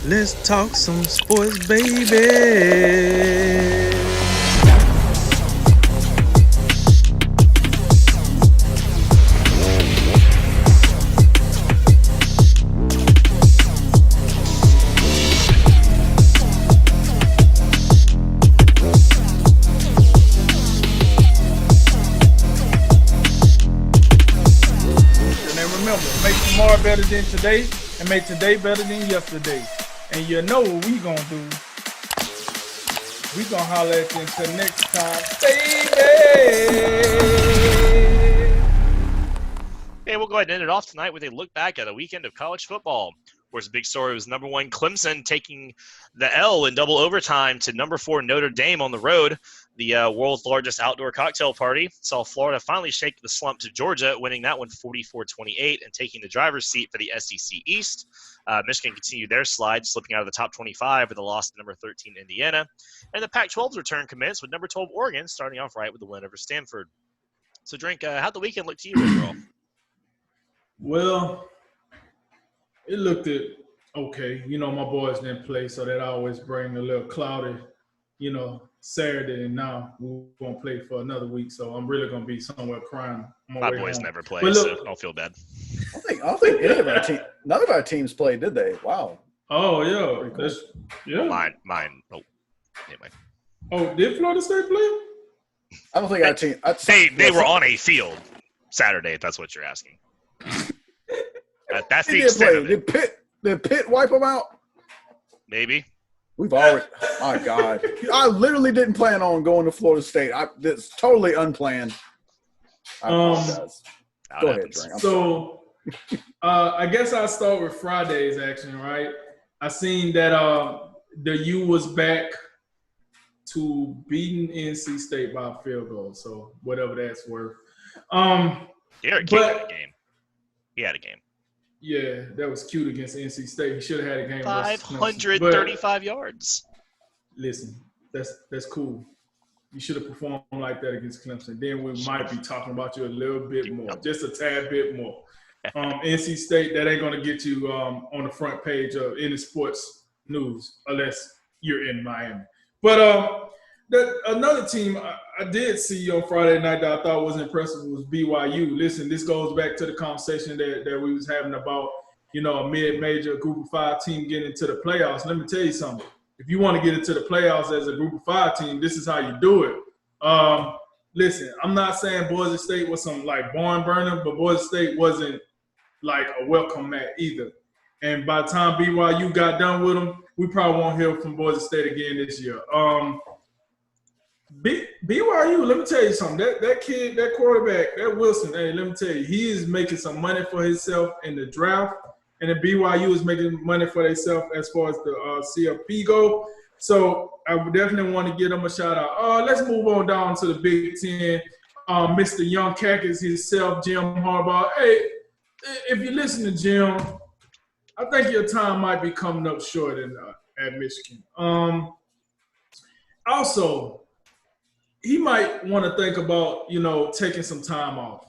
Let's talk some sports, baby. And remember, make tomorrow better than today and make today better than yesterday. And you know what we gonna do. We gonna holler at you until next time, baby. Hey, we'll go ahead and end it off tonight with a look back at a weekend of college football. Of course, the big story was number 1 Clemson taking the L in double overtime to number 4 Notre Dame on the road. The world's largest outdoor cocktail party saw Florida finally shake the slump to Georgia, winning that one 44-28 and taking the driver's seat for the SEC East. Michigan continued their slide, slipping out of the top 25 with a loss to number 13 Indiana. And the Pac-12's return commenced with number 12 Oregon starting off right with the win over Stanford. So, Drink, how'd the weekend look to you overall? Well, it looked okay. You know, my boys didn't play, so that always bring a little cloudy, Saturday, and now we're going to play for another week, so I'm really going to be somewhere crying. My boys never play, look, so I don't feel bad. I don't think any of our none of our teams played, did they? Wow. Oh, yeah. Cool. Yeah. Mine. Oh, anyway. Oh, did Florida State play? I don't think our team. They were on a field Saturday, if that's what you're asking. That's the They did extent play. of it. Did Pitt wipe them out? Maybe. We've already. My God, I literally didn't plan on going to Florida State. That's totally unplanned. I apologize. Go ahead, Drink. So, I guess I'll start with Friday's action, right? I seen that the U was back to beating NC State by a field goal. So whatever that's worth. Derek King had a game. He had a game. Yeah, that was cute against NC State. He should have had a game. 535 yards. Listen, that's cool. You should have performed like that against Clemson. Then we might be talking about you a little bit more, just a tad bit more. NC State, that ain't going to get you on the front page of any sports news unless you're in Miami. But another team I did see on Friday night that I thought was impressive was BYU. Listen, this goes back to the conversation that we was having about, a mid-major Group of 5 team getting into the playoffs. Let me tell you something. If you want to get into the playoffs as a Group of 5 team, this is how you do it. Listen, I'm not saying Boise State was some barn burner, but Boise State wasn't like a welcome mat either. And by the time BYU got done with them, we probably won't hear from Boise State again this year. BYU, let me tell you something. That kid, that quarterback, that Wilson, hey, let me tell you, he is making some money for himself in the draft, and the BYU is making money for themselves as far as the CFB go. So I would definitely want to give them a shout out. Let's move on down to the Big Ten. Mr. Young Cactus himself, Jim Harbaugh. Hey, if you listen to Jim, I think your time might be coming up short at Michigan. Also, he might want to think about, taking some time off.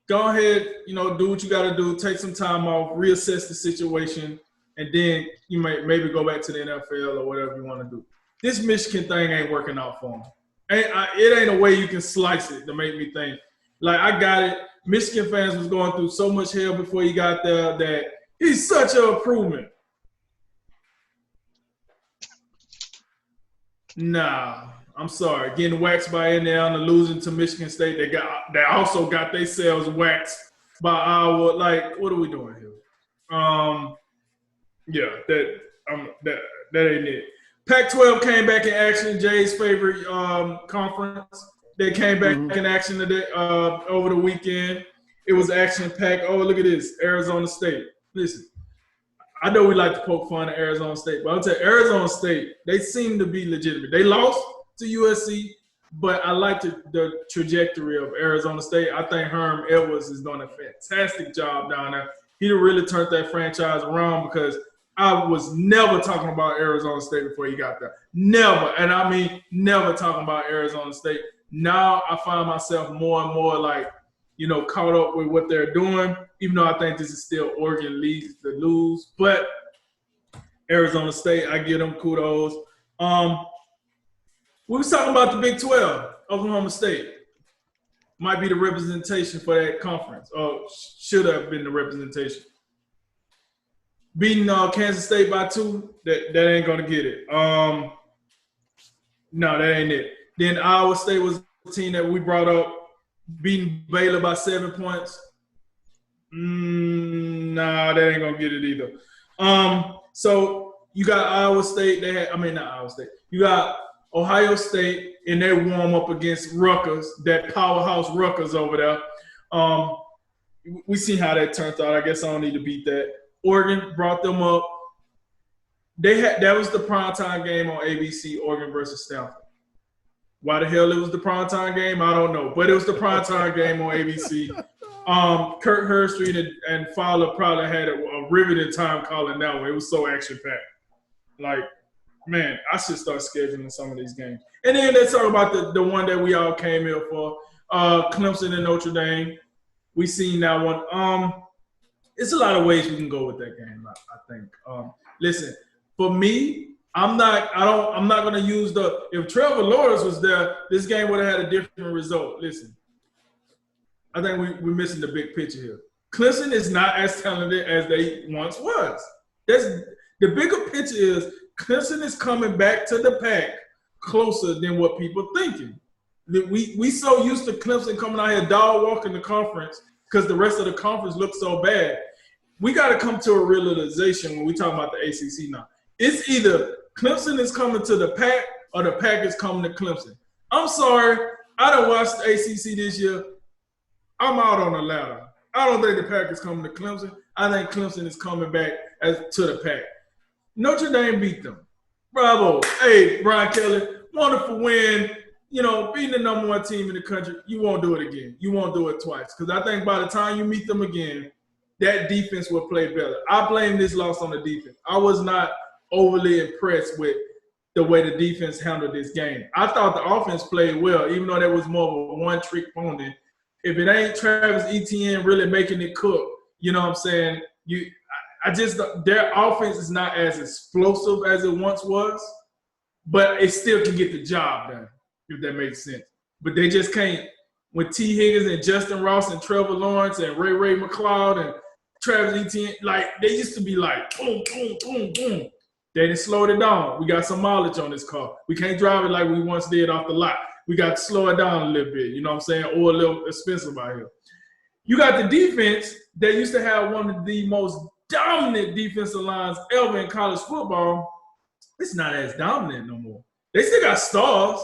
Go ahead, do what you got to do. Take some time off, reassess the situation, and then you might maybe go back to the NFL or whatever you want to do. This Michigan thing ain't working out for him. It ain't a way you can slice it to make me think. I got it. Michigan fans was going through so much hell before he got there that he's such an improvement. Nah, I'm sorry. Getting waxed by Indiana, losing to Michigan State. They also got themselves waxed by Iowa. What are we doing here? That ain't it. Pac-12 came back in action. Jay's favorite conference. They came back in action today over the weekend. It was action-packed. Oh, look at this, Arizona State. Listen, I know we like to poke fun at Arizona State, but I'll tell you, Arizona State, they seem to be legitimate. They lost to USC, but I like the trajectory of Arizona State. I think Herm Edwards is doing a fantastic job down there. He really turned that franchise around because I was never talking about Arizona State before he got there. Never, and I mean never talking about Arizona State. Now I find myself more and more caught up with what they're doing, even though I think this is still Oregon leads to lose. But Arizona State, I give them kudos. We was talking about the Big 12, Oklahoma State. Might be the representation for that conference, or should have been the representation. Beating Kansas State by 2, that ain't going to get it. No, that ain't it. Then Iowa State was the team that we brought up, beating Baylor by 7 points. Nah, that ain't going to get it either. So you got Iowa State. Not Iowa State. You got Ohio State, and they warm up against Rutgers, that powerhouse Rutgers over there. We see how that turned out. I guess I don't need to beat that. Oregon brought them up. That was the primetime game on ABC, Oregon versus Stanford. Why the hell it was the primetime game, I don't know. But it was the primetime game on ABC. Kurt Herbstreit and Fowler probably had a riveting time calling that one. It was so action-packed. Like, man, I should start scheduling some of these games. And then let's talk about the one that we all came here for, Clemson and Notre Dame. We seen that one. It's a lot of ways we can go with that game, I think. Listen, for me, I'm not going to use if Trevor Lawrence was there, this game would have had a different result. Listen, I think we're missing the big picture here. Clemson is not as talented as they once was. The bigger picture is Clemson is coming back to the pack closer than what people thinking. We so used to Clemson coming out here dog walking the conference because the rest of the conference looks so bad. We got to come to a realization when we talk about the ACC now. It's either Clemson is coming to the pack or the pack is coming to Clemson. I'm sorry. I done watched the ACC this year. I'm out on the ladder. I don't think the pack is coming to Clemson. I think Clemson is coming back to the pack. Notre Dame beat them. Bravo. Hey, Brian Kelly, wonderful win. You know, being the number 1 team in the country, you won't do it again. You won't do it twice. Because I think by the time you meet them again, that defense will play better. I blame this loss on the defense. I was not overly impressed with the way the defense handled this game. I thought the offense played well, even though that was more of a one-trick pony. If it ain't Travis Etienne really making it cook, you know what I'm saying? Their offense is not as explosive as it once was, but it still can get the job done, if that makes sense. But they just can't. When T. Higgins and Justin Ross and Trevor Lawrence and Ray McLeod and Travis Etienne, like, they used to be like, boom, boom, boom, boom. They didn't slow it down. We got some mileage on this car. We can't drive it like we once did off the lot. We got to slow it down a little bit, you know what I'm saying, or a little expensive out here. You got the defense that used to have one of the most dominant defensive lines ever in college football. It's not as dominant no more. They still got stars.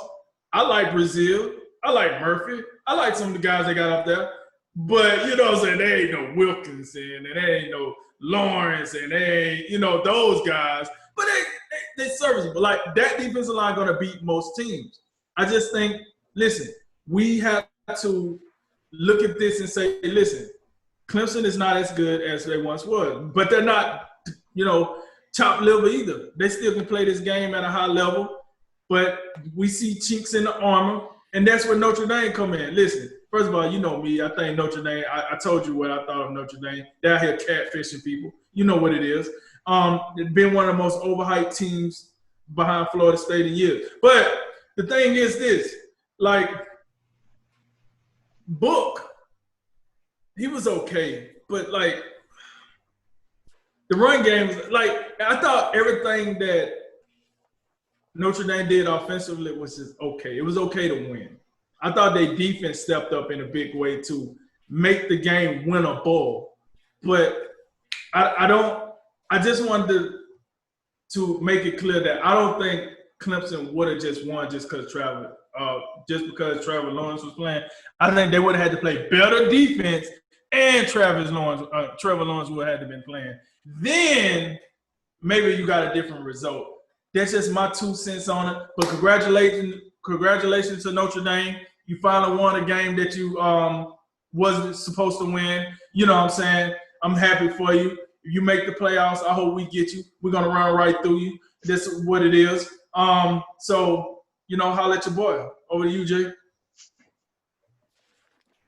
I like Brazil. I like Murphy. I like some of the guys they got up there. But, you know what I'm saying, they ain't no Wilkinson and they ain't no Lawrence and they ain't, those guys. But they serviceable. Like, that defensive line going to beat most teams. I just think, listen, we have to look at this and say, listen, Clemson is not as good as they once was. But they're not, top level either. They still can play this game at a high level. But we see chinks in the armor, and that's where Notre Dame come in. Listen, first of all, you know me. I think Notre Dame, I told you what I thought of Notre Dame. They're out here catfishing people. You know what it is. It's been one of the most overhyped teams behind Florida State in years. But the thing is this, like, Book, he was okay. But, like, the run game was, like, I thought everything that Notre Dame did offensively was just okay. It was okay to win. I thought their defense stepped up in a big way to make the game winnable. But I just wanted to make it clear that I don't think Clemson would have just won just because Trevor Lawrence was playing. I think they would have had to play better defense, and Trevor Lawrence would have had to been playing. Then maybe you got a different result. That's just my 2 cents on it. But congratulations to Notre Dame. You finally won a game that you wasn't supposed to win. You know what I'm saying? I'm happy for you. If you make the playoffs, I hope we get you. We're going to run right through you. That's what it is. So, holla at your boy. Over to you, Jay.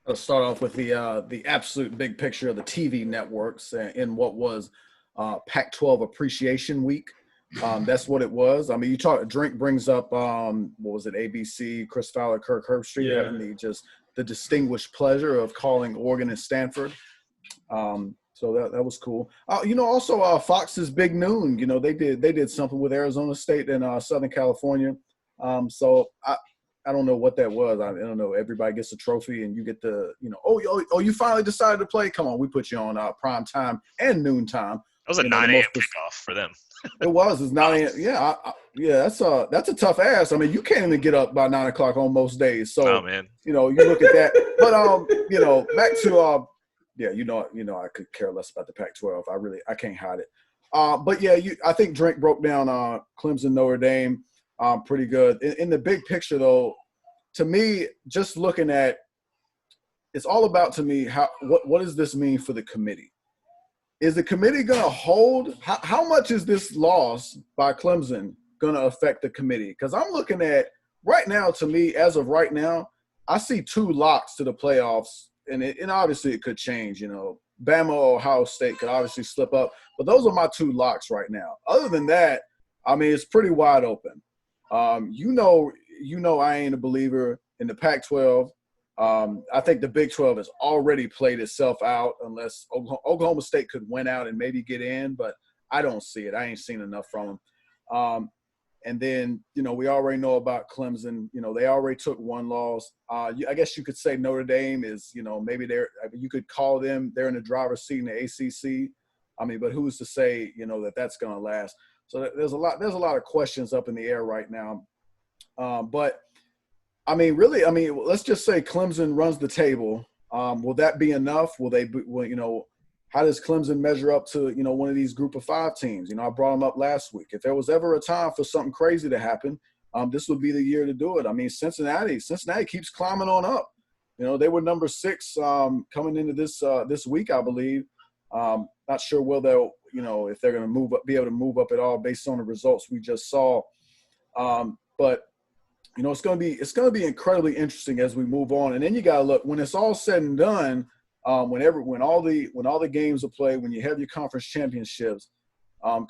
Let's start off with the absolute big picture of the TV networks in what was Pac-12 Appreciation Week. That's what it was. I mean, you talk. Drink brings up what was it? ABC, Chris Fowler, Kirk Herbstreit having the distinguished pleasure of calling Oregon and Stanford. So that was cool. Also Fox's Big Noon. They did something with Arizona State and Southern California. So I don't know what that was. I don't know. Everybody gets a trophy and you get you finally decided to play. Come on, we put you on prime time and noon time. It was a 9 a.m. kickoff for them. It was. It's 9 a.m. Yeah, that's a tough ask. I mean, you can't even get up by 9 o'clock on most days. So, oh, man. You look at that. But back to I could care less about the Pac-12. I can't hide it. But yeah, I think Drink broke down Clemson, Notre Dame pretty good. In the big picture, though, to me, just looking at, it's all about to me what does this mean for the committee? Is the committee going to hold? How much is this loss by Clemson going to affect the committee? Because I'm looking at right now, to me, as of right now, I see 2 locks to the playoffs, and obviously it could change. Bama or Ohio State could obviously slip up, but those are my 2 locks right now. Other than that, I mean, it's pretty wide open. I ain't a believer in the Pac-12. I think the Big 12 has already played itself out unless Oklahoma State could win out and maybe get in, but I don't see it. I ain't seen enough from them. And then, we already know about Clemson. They already took 1 loss. I guess you could say Notre Dame is, maybe you could call them, they're in the driver's seat in the ACC. I mean, but who's to say, that's going to last? So there's a lot of questions up in the air right now. But I mean, really, let's just say Clemson runs the table. Will that be enough? How does Clemson measure up to, one of these group of 5 teams? I brought them up last week. If there was ever a time for something crazy to happen, this would be the year to do it. I mean, Cincinnati keeps climbing on up. They were number 6 coming into this week, I believe. Not sure they'll, if they're going to be able to move up at all based on the results we just saw. But it's going to be incredibly interesting as we move on. And then you got to look when it's all said and done. When all the games are played, when you have your conference championships,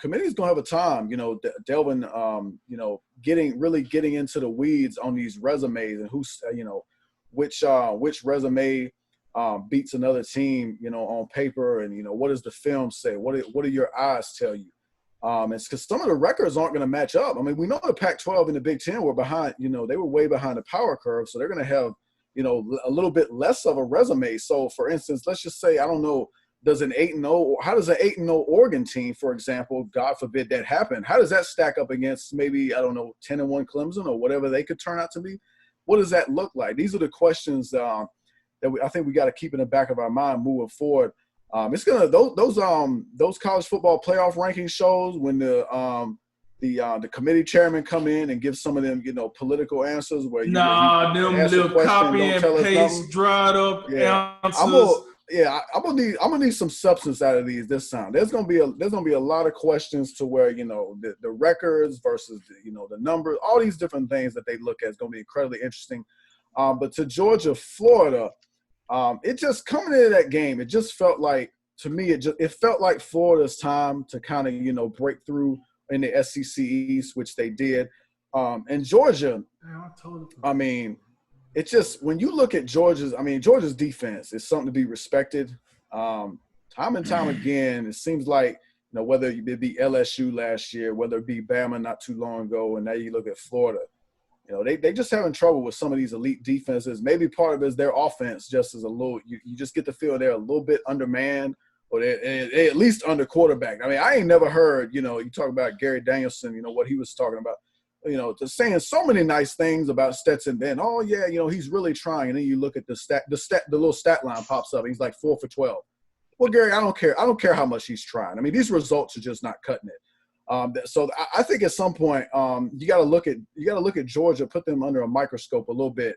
committee's going to have a time, delving, getting into the weeds on these resumes and who's, which resume beats another team, on paper, and what does the film say? What do your eyes tell you? It's because some of the records aren't going to match up. I mean, we know the Pac-12 and the Big Ten were behind. They were way behind the power curve, so they're going to have a little bit less of a resume. So, for instance, let's just say, I don't know, does an 8-0 – how does an 8-0 Oregon team, for example, God forbid that happen, how does that stack up against maybe, I don't know, 10-1 Clemson or whatever they could turn out to be? What does that look like? These are the questions that I think we got to keep in the back of our mind moving forward. It's gonna those college football playoff ranking shows when the committee chairman come in and give some of them political answers where them little copy and paste dried up answers. I'm gonna need some substance out of these this time. There's gonna be a lot of questions to where the records versus the numbers, all these different things that they look at is gonna be incredibly interesting. But to Georgia, Florida. It just coming into that game, it just felt like, to me, it felt like Florida's time to kind of, break through in the SEC East, which they did. And Georgia, I mean, it just, when you look at Georgia's defense is something to be respected. Time and time again, it seems like, whether it be LSU last year, whether it be Bama not too long ago, and now you look at Florida. They just having trouble with some of these elite defenses. Maybe part of it is their offense just is a little – you just get the feel they're a little bit undermanned or they're at least under quarterback. I mean, I ain't never heard, you talk about Gary Danielson, what he was talking about, just saying so many nice things about Stetson Bennett. Oh, yeah, he's really trying. And then you look at the little stat line pops up. And he's like 4 for 12. Well, Gary, I don't care. I don't care how much he's trying. I mean, these results are just not cutting it. So I think at some point you got to look at Georgia, put them under a microscope a little bit.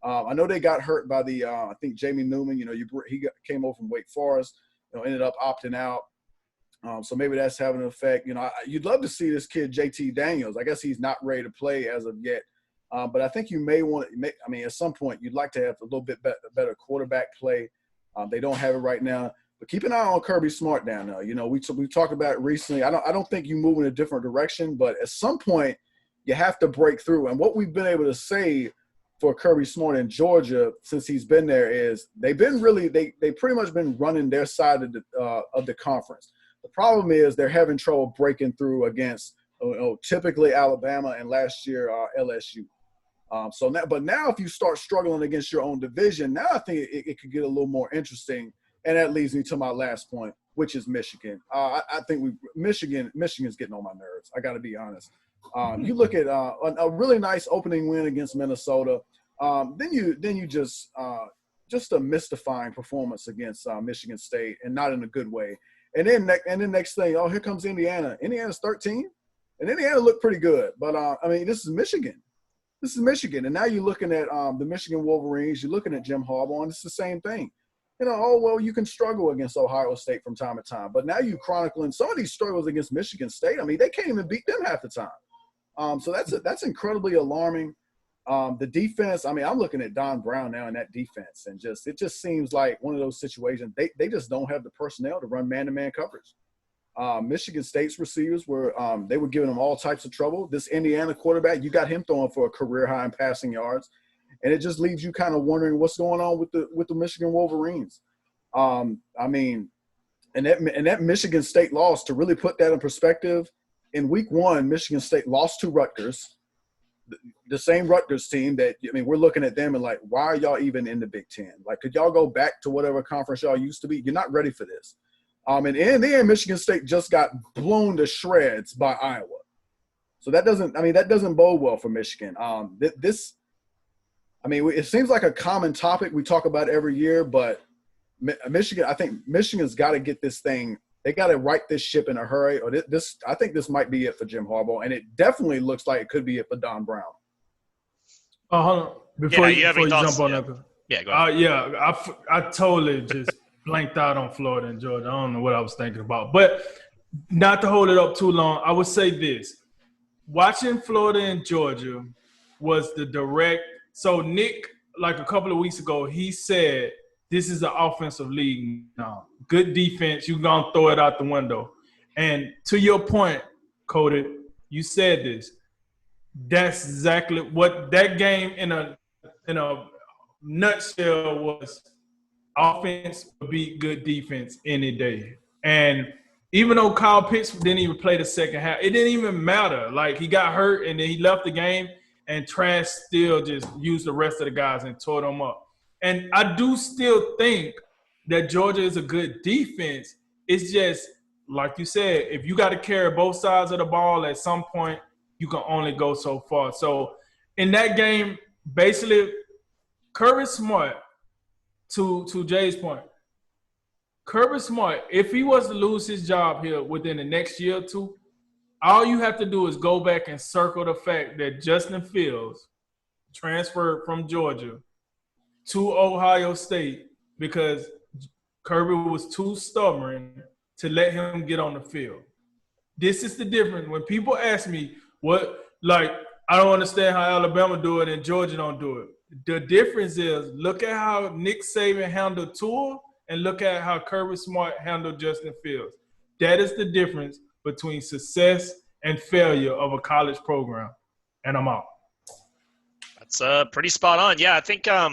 I know they got hurt by I think Jamie Newman. He came over from Wake Forest. Ended up opting out. So maybe that's having an effect. You'd love to see this kid JT Daniels. I guess he's not ready to play as of yet. But I think you may want to. At some point you'd like to have a little bit better quarterback play. They don't have it right now. But keep an eye on Kirby Smart down there. You know, we talked about it recently. I don't think you move in a different direction, but at some point you have to break through. And what we've been able to say for Kirby Smart in Georgia since he's been there is they've been really they pretty much been running their side of the conference. The problem is they're having trouble breaking through against typically Alabama and last year LSU. But now if you start struggling against your own division, now I think it could get a little more interesting. And that leads me to my last point, which is Michigan. I think Michigan's getting on my nerves. I got to be honest. You look at a really nice opening win against Minnesota. Then you just a mystifying performance against Michigan State, and not in a good way. And then next thing, here comes Indiana. Indiana's 13, and Indiana looked pretty good. But I mean, this is Michigan. This is Michigan, and now you're looking at the Michigan Wolverines. You're looking at Jim Harbaugh, and it's the same thing. You know, you can struggle against Ohio State from time to time, but now you chronicling some of these struggles against Michigan State. I mean, they can't even beat them half the time. So that's incredibly alarming. The defense, I mean, I'm looking at Don Brown now in that defense, and it just seems like one of those situations. They just don't have the personnel to run man-to-man coverage. Michigan State's receivers were giving them all types of trouble. This Indiana quarterback, you got him throwing for a career high in passing yards, and it just leaves you kind of wondering what's going on with the Michigan Wolverines. I mean, and that Michigan State loss, to really put that in perspective, in week 1, Michigan State lost to Rutgers, the same Rutgers team that, I mean, we're looking at them and like, why are y'all even in the Big Ten? Like, could y'all go back to whatever conference y'all used to be? You're not ready for this. And then Michigan State just got blown to shreds by Iowa. So that doesn't bode well for Michigan. It seems like a common topic we talk about every year, but Michigan, I think Michigan's got to get this thing. They got to right this ship in a hurry. Or I think this might be it for Jim Harbaugh, and it definitely looks like it could be it for Don Brown. Hold on. Before you jump on that. Yeah, go ahead. I totally just blanked out on Florida and Georgia. I don't know what I was thinking about. But not to hold it up too long, I would say this. Watching Florida and Georgia was the direct – so Nick, like a couple of weeks ago, he said this is an offensive league now. Good defense, you're going to throw it out the window. And to your point, Cody, you said this. That's exactly what that game in a nutshell was. Offense would beat good defense any day. And even though Kyle Pitts didn't even play the second half, it didn't even matter. Like, he got hurt and then he left the game, and Trash still just used the rest of the guys and tore them up. And I do still think that Georgia is a good defense. It's just, like you said, if you got to carry both sides of the ball at some point, you can only go so far. So in that game, basically, Kirby Smart, to Jay's point, Kirby Smart, if he was to lose his job here within the next year or two, all you have to do is go back and circle the fact that Justin Fields transferred from Georgia to Ohio State because Kirby was too stubborn to let him get on the field. This is the difference. When people ask me I don't understand how Alabama do it and Georgia don't do it. The difference is, look at how Nick Saban handled Tua and look at how Kirby Smart handled Justin Fields. That is the difference between success and failure of a college program. And I'm out. That's pretty spot on. Yeah, I think I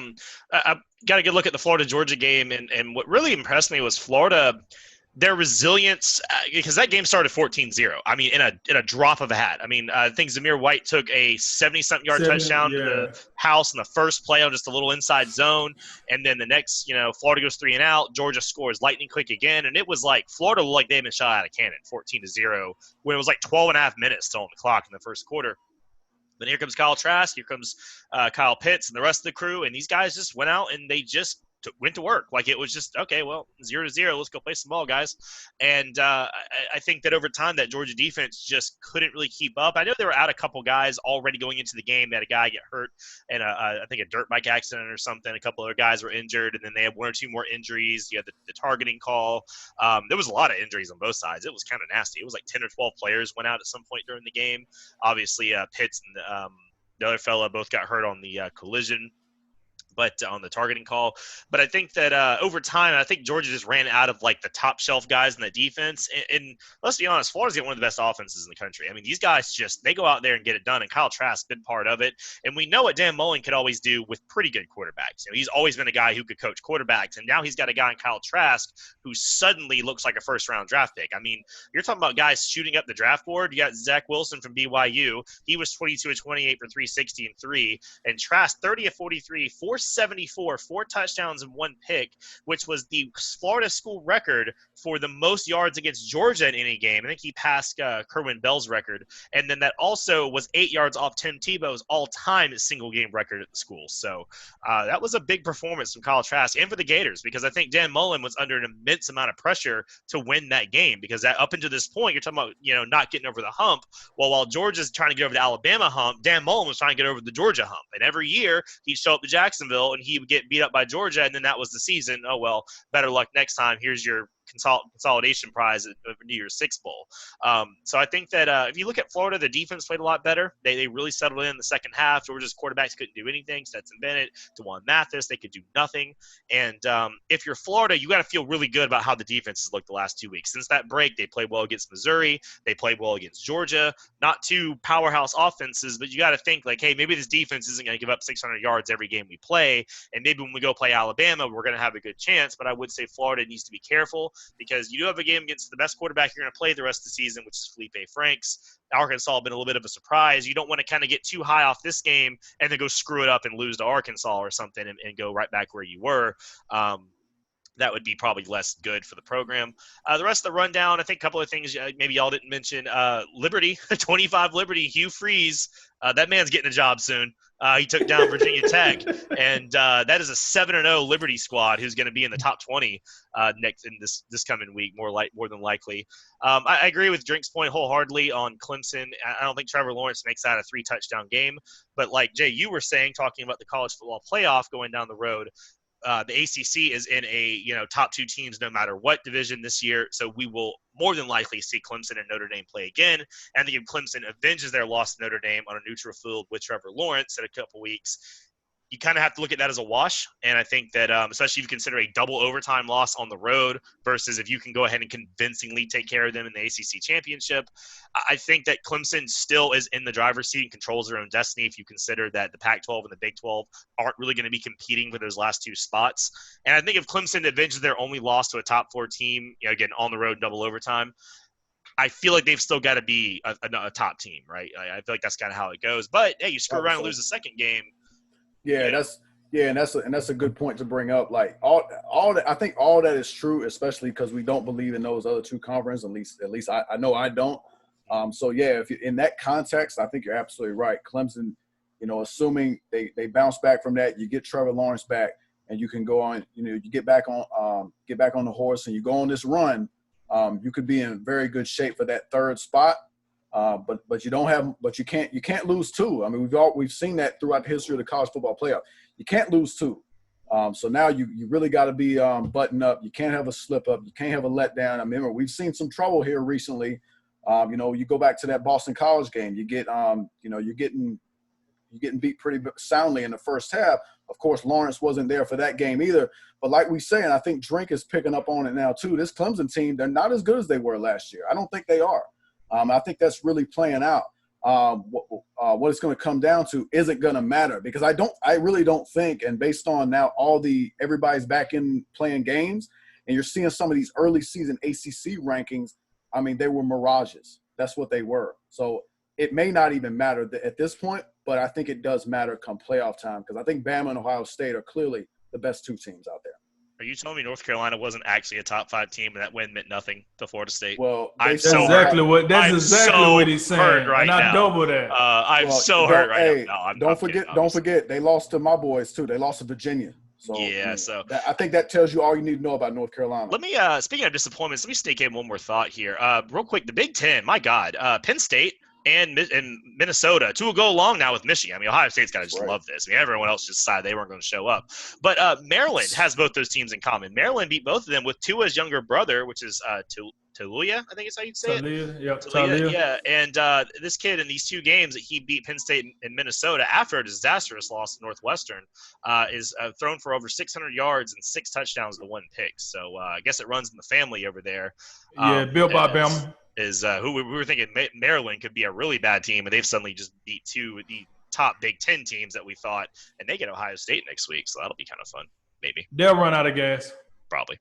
got a good look at the Florida-Georgia game, and what really impressed me was Florida – their resilience, because that game started 14-0. I mean, in a drop of a hat. I mean, I think Zamir White took a 70-something yard touchdown to the house in the first play on just a little inside zone. And then the next, Florida goes 3 and out. Georgia scores lightning quick again. And it was like Florida looked like they had been shot out of cannon, 14-0, when it was like 12 and a half minutes still on the clock in the first quarter. Then here comes Kyle Trask. Here comes Kyle Pitts and the rest of the crew. And these guys just went out and they just went to work. Like, it was just, okay, well, 0-0, let's go play some ball, guys. And I think that over time that Georgia defense just couldn't really keep up. I know they were out a couple guys already going into the game. They had a guy get hurt in I think a dirt bike accident or something. A couple other guys were injured, and then they had 1 or 2 more injuries. You had the targeting call. There was a lot of injuries on both sides. It was kind of nasty. It was like 10 or 12 players went out at some point during the game. Obviously, Pitts and the other fella both got hurt on the collision. but on the targeting call. But I think that over time, I think Georgia just ran out of like the top shelf guys in the defense. And let's be honest, Florida's got one of the best offenses in the country. I mean, these guys they go out there and get it done. And Kyle Trask, good part of it. And we know what Dan Mullen could always do with pretty good quarterbacks. He's always been a guy who could coach quarterbacks. And now he's got a guy in Kyle Trask who suddenly looks like a first-round draft pick. I mean, you're talking about guys shooting up the draft board. You got Zach Wilson from BYU. He was 22 of 28 for 360 and 3. And Trask, 30 of 43, 474, 4 touchdowns and 1 pick, which was the Florida school record for the most yards against Georgia in any game. I think he passed Kerwin Bell's record. And then that also was 8 yards off Tim Tebow's all-time single-game record at the school. So that was a big performance from Kyle Trask and for the Gators, because I think Dan Mullen was under an immense amount of pressure to win that game, because up until this point, you're talking about not getting over the hump. While Georgia's trying to get over the Alabama hump, Dan Mullen was trying to get over the Georgia hump. And every year he'd show up to Jacksonville and he would get beat up by Georgia, and then that was the season. Oh, well, better luck next time. Here's your consolidation prize of New Year's Six Bowl. So I think that if you look at Florida, the defense played a lot better. They really settled in the second half. Georgia's quarterbacks couldn't do anything. Stetson Bennett, DeJuan Mathis, they could do nothing. And if you're Florida, you got to feel really good about how the defense has looked the last 2 weeks. Since that break, they played well against Missouri. They played well against Georgia. Not two powerhouse offenses, but you got to think like, hey, maybe this defense isn't going to give up 600 yards every game we play. And maybe when we go play Alabama, we're going to have a good chance. But I would say Florida needs to be careful, because you do have a game against the best quarterback you're going to play the rest of the season, which is Felipe Franks. Arkansas have been a little bit of a surprise. You don't want to kind of get too high off this game and then go screw it up and lose to Arkansas or something and go right back where you were. That would be probably less good for the program. The rest of the rundown, I think a couple of things maybe y'all didn't mention. Liberty, 25 Liberty, Hugh Freeze. That man's getting a job soon. He took down Virginia Tech, and that is a 7-0 Liberty squad who's going to be in the top 20 next in this coming week, more than likely. I agree with Drink's point wholeheartedly on Clemson. I don't think Trevor Lawrence makes that a 3-touchdown game, but like Jay, you were saying, talking about the college football playoff going down the road. The ACC is in a top 2 teams no matter what division this year, so we will more than likely see Clemson and Notre Dame play again. And if Clemson avenges their loss to Notre Dame on a neutral field with Trevor Lawrence in a couple weeks, you kind of have to look at that as a wash. And I think that especially if you consider a double overtime loss on the road versus if you can go ahead and convincingly take care of them in the ACC championship, I think that Clemson still is in the driver's seat and controls their own destiny if you consider that the Pac-12 and the Big 12 aren't really going to be competing for those last 2 spots. And I think if Clemson avenges their only loss to a top 4 team, again, on the road, double overtime, I feel like they've still got to be a top team, right? I feel like that's kind of how it goes. But, hey, you screw around and lose the second game. Yeah, that's a good point to bring up. Like all that, I think all that is true, especially because we don't believe in those other 2 conferences. At least I know I don't. So yeah, if you, in that context, I think you're absolutely right. Clemson, assuming they bounce back from that, you get Trevor Lawrence back, and you can go on. You get back on the horse, and you go on this run. You could be in very good shape for that 3rd spot. But you can't lose 2. I mean, we've seen that throughout the history of the college football playoff. You can't lose 2. So now you really got to be buttoned up. You can't have a slip up. You can't have a letdown. I remember we've seen some trouble here recently. You go back to that Boston College game. You get you're getting beat pretty soundly in the first half. Of course, Lawrence wasn't there for that game either. But like we say, and I think Drink is picking up on it now too. This Clemson team, they're not as good as they were last year. I don't think they are. I think that's really playing out. What it's going to come down to isn't going to matter, because I really don't think, and based on now everybody's back in playing games, and you're seeing some of these early season ACC rankings. I mean, they were mirages. That's what they were. So it may not even matter at this point, but I think it does matter come playoff time, because I think Bama and Ohio State are clearly the best 2 teams out there. Are you telling me North Carolina wasn't actually a top 5 team and that win meant nothing to Florida State? Well, that's exactly what he's saying. Right, and I double that. I'm so hurt right now. No, don't forget, they lost to my boys too. They lost to Virginia. So yeah, I think that tells you all you need to know about North Carolina. Let me speaking of disappointments, let me sneak in one more thought here, real quick. The Big Ten, my God, Penn State and Minnesota, 2 will go along now with Michigan. I mean, Ohio State's got to just love this. I mean, everyone else just decided they weren't going to show up. But Maryland has both those teams in common. Maryland beat both of them with Tua's younger brother, which is Talia, I think is how you'd say it. Talia, yep, Talia, Talia. yeah. And this kid in these 2 games that he beat Penn State and Minnesota after a disastrous loss to Northwestern is thrown for over 600 yards and 6 touchdowns to 1 pick. So I guess it runs in the family over there. Yeah, built by Bama. Is who we were thinking Maryland could be a really bad team, and they've suddenly just beat 2 of the top Big Ten teams that we thought, and they get Ohio State next week, so that'll be kind of fun, maybe. They'll run out of gas. Probably.